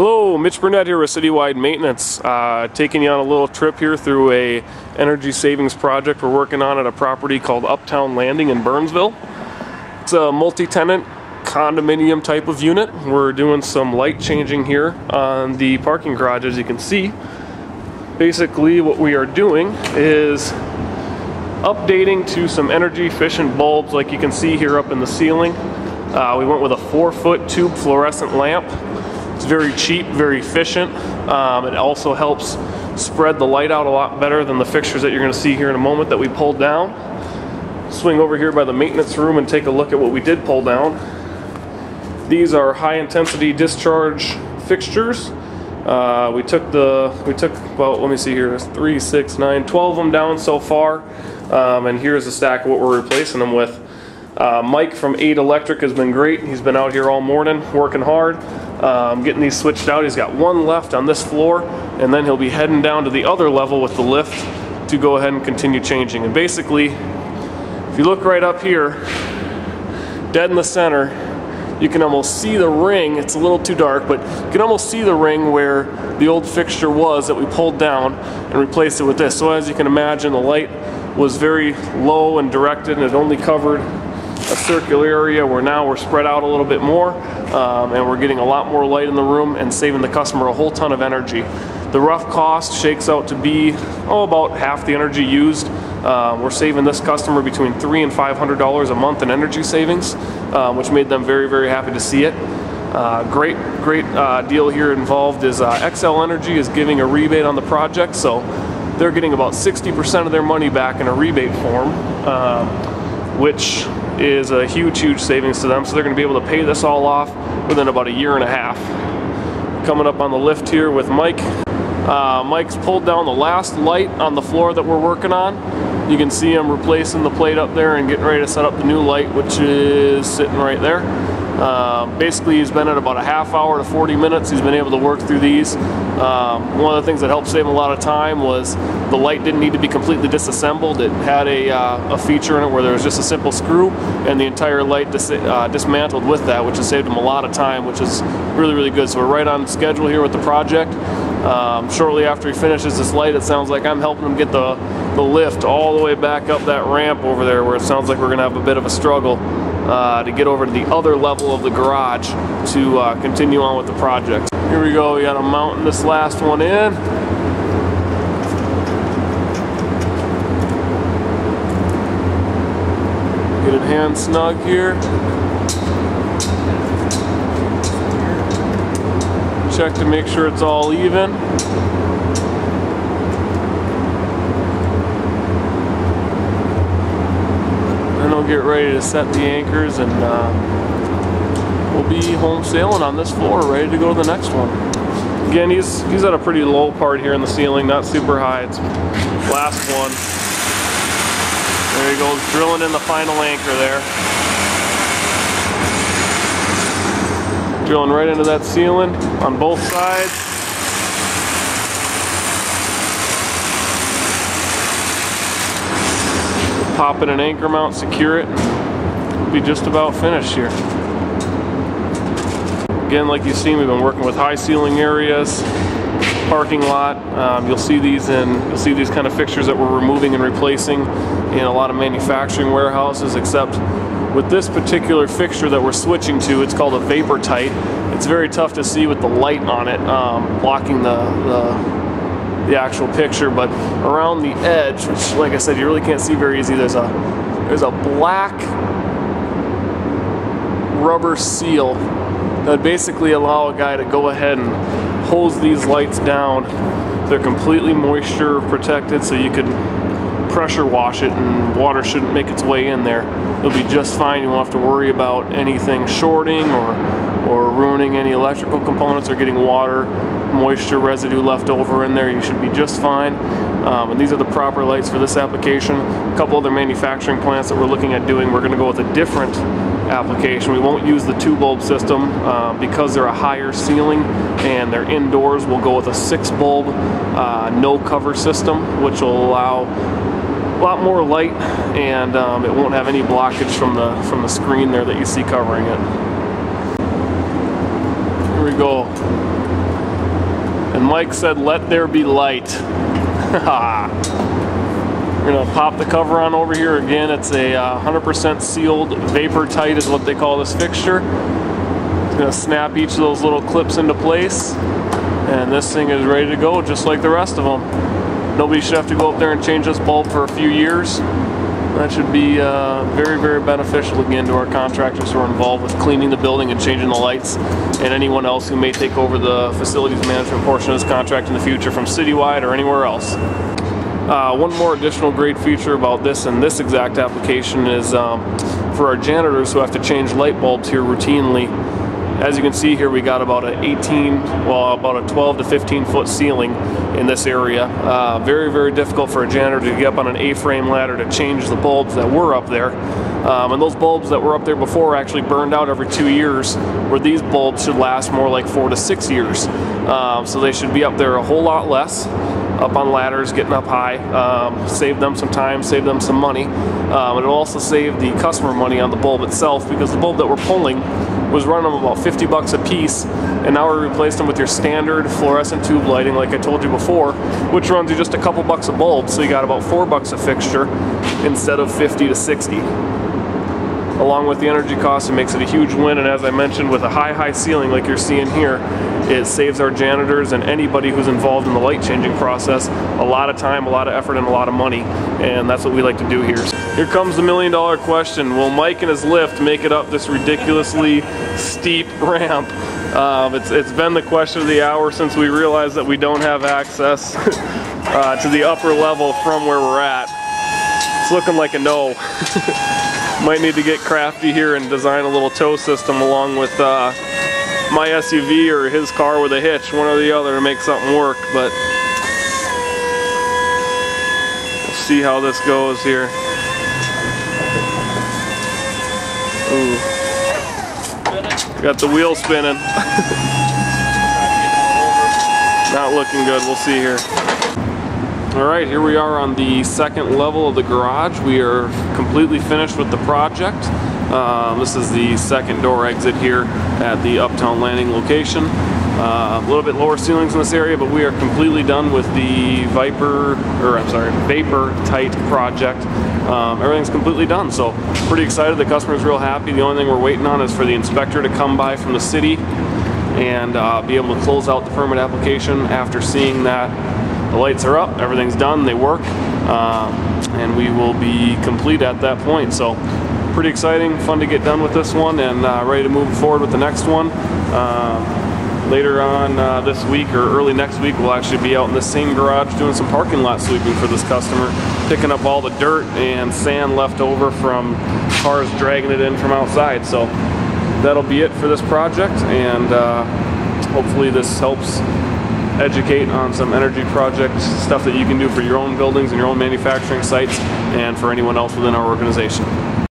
Hello, Mitch Burnett here with Citywide Maintenance, taking you on a little trip here through a energy savings project we're working on at a property called Uptown Landiong in Burnsville. It's a multi-tenant condominium type of unit. We're doing some light changing here on the parking garage, as you can see. Basically what we are doing is updating to some energy efficient bulbs like you can see here up in the ceiling. We went with a 4-foot tube fluorescent lamp. It's very cheap, very efficient. It also helps spread the light out a lot better than the fixtures that you're going to see here in a moment that we pulled down. Swing over here by the maintenance room and take a look at what we did pull down. These are high intensity discharge fixtures. We took well, let me see here, 3, 6, 9, 12 of them down so far. And here's a stack of what we're replacing them with. Mike from 8 Electric has been great. He's been out here all morning working hard, getting these switched out. He's got one left on this floor, and then he'll be heading down to the other level with the lift to go ahead and continue changing. And basically, if you look right up here, dead in the center, you can almost see the ring. It's a little too dark, but you can almost see the ring where the old fixture was that we pulled down and replaced it with this. So as you can imagine, the light was very low and directed, and it only covered a circular area, where now we're spread out a little bit more, and we're getting a lot more light in the room and saving the customer a whole ton of energy. The rough cost shakes out to be about half the energy used. We're saving this customer between $300 and $500 a month in energy savings, which made them very, very happy to see it. Great deal here involved is XL Energy is giving a rebate on the project, so they're getting about 60% of their money back in a rebate form, which is a huge savings to them. So they're going to be able to pay this all off within about a year and a half. Coming up on the lift here with Mike. Mike's pulled down the last light on the floor that we're working on. You can see him replacing the plate up there and getting ready to set up the new light, which is sitting right there. Basically, he's been at about a half hour to 40 minutes. He's been able to work through these. One of the things that helped save him a lot of time was the light didn't need to be completely disassembled. It had a feature in it where there was just a simple screw, and the entire light dismantled with that, which has saved him a lot of time, which is really good. So we're right on schedule here with the project. Shortly after he finishes this light, it sounds like I'm helping him get the lift all the way back up that ramp over there, where it sounds like we're going to have a bit of a struggle to get over to the other level of the garage to continue on with the project. Here we go, we got to mount this last one in. Get it hand snug here. Check to make sure it's all even. Then we'll get ready to set the anchors, and we'll be home sailing on this floor, ready to go to the next one. Again, he's at a pretty low part here in the ceiling, not super high. It's last one. There he goes, drilling in the final anchor there. Drilling right into that ceiling on both sides. Pop in an anchor mount, secure it, and we'll be just about finished here. Again, like you've seen, we've been working with high ceiling areas, parking lot. You'll see these kind of fixtures that we're removing and replacing in a lot of manufacturing warehouses, except with this particular fixture that we're switching to, it's called a vapor tight. It's very tough to see with the light on it, blocking the actual picture, but around the edge, which, like I said, you really can't see very easy, there's a black rubber seal that would basically allow a guy to go ahead and hose these lights down. They're completely moisture protected, so you could pressure wash it and water shouldn't make its way in there. It'll be just fine. You won't have to worry about anything shorting or ruining any electrical components or getting water, moisture residue left over in there. You should be just fine. And these are the proper lights for this application. A couple other manufacturing plants that we're looking at doing, we're going to go with a different application. We won't use the 2-bulb system because they're a higher ceiling and they're indoors. We'll go with a 6-bulb no cover system, which will allow a lot more light, and it won't have any blockage from the screen there that you see covering it. Here we go. And Mike said, "Let there be light." We're gonna pop the cover on over here again. It's a 100% sealed, vapor tight is what they call this fixture. It's gonna snap each of those little clips into place, and this thing is ready to go just like the rest of them. Nobody should have to go up there and change this bulb for a few years. That should be very, very beneficial again to our contractors who are involved with cleaning the building and changing the lights, and anyone else who may take over the facilities management portion of this contract in the future from Citywide or anywhere else. One more additional great feature about this and this exact application is for our janitors who have to change light bulbs here routinely. As you can see here, we got about a 12 to 15 foot ceiling in this area. Very, very difficult for a janitor to get up on an A-frame ladder to change the bulbs that were up there. And those bulbs that were up there before actually burned out every 2 years, where these bulbs should last more like 4 to 6 years. So they should be up there a whole lot less, up on ladders, getting up high. Save them some time, save them some money. It'll also save the customer money on the bulb itself, because the bulb that we're pulling was running them about 50 bucks a piece, and now we replaced them with your standard fluorescent tube lighting like I told you before, which runs you just a couple bucks a bulb, so you got about 4 bucks a fixture instead of 50 to 60. Along with the energy cost, it makes it a huge win, and as I mentioned, with a high ceiling like you're seeing here, it saves our janitors and anybody who's involved in the light changing process a lot of time, a lot of effort, and a lot of money, and that's what we like to do here. Here comes the $1,000,000 question. Will Mike and his lift make it up this ridiculously steep ramp? It's been the question of the hour since we realized that we don't have access to the upper level from where we're at. It's looking like a no. Might need to get crafty here and design a little tow system along with my SUV or his car with a hitch, one or the other, to make something work, but we'll see how this goes here. Ooh. Got the wheel spinning. Not looking good, we'll see here. Alright, here we are on the second level of the garage. We are completely finished with the project. This is the second door exit here at the Uptown Landiong location. A little bit lower ceilings in this area, but we are completely done with the vapor tight project. Everything's completely done, so pretty excited. The customer's real happy. The only thing we're waiting on is for the inspector to come by from the city and be able to close out the permit application after seeing that the lights are up, everything's done, they work, and we will be complete at that point. So pretty exciting, fun to get done with this one, and ready to move forward with the next one. Later on this week or early next week, we'll actually be out in the same garage doing some parking lot sweeping for this customer, picking up all the dirt and sand left over from cars dragging it in from outside. So that'll be it for this project, and hopefully this helps educate on some energy project stuff that you can do for your own buildings and your own manufacturing sites, and for anyone else within our organization.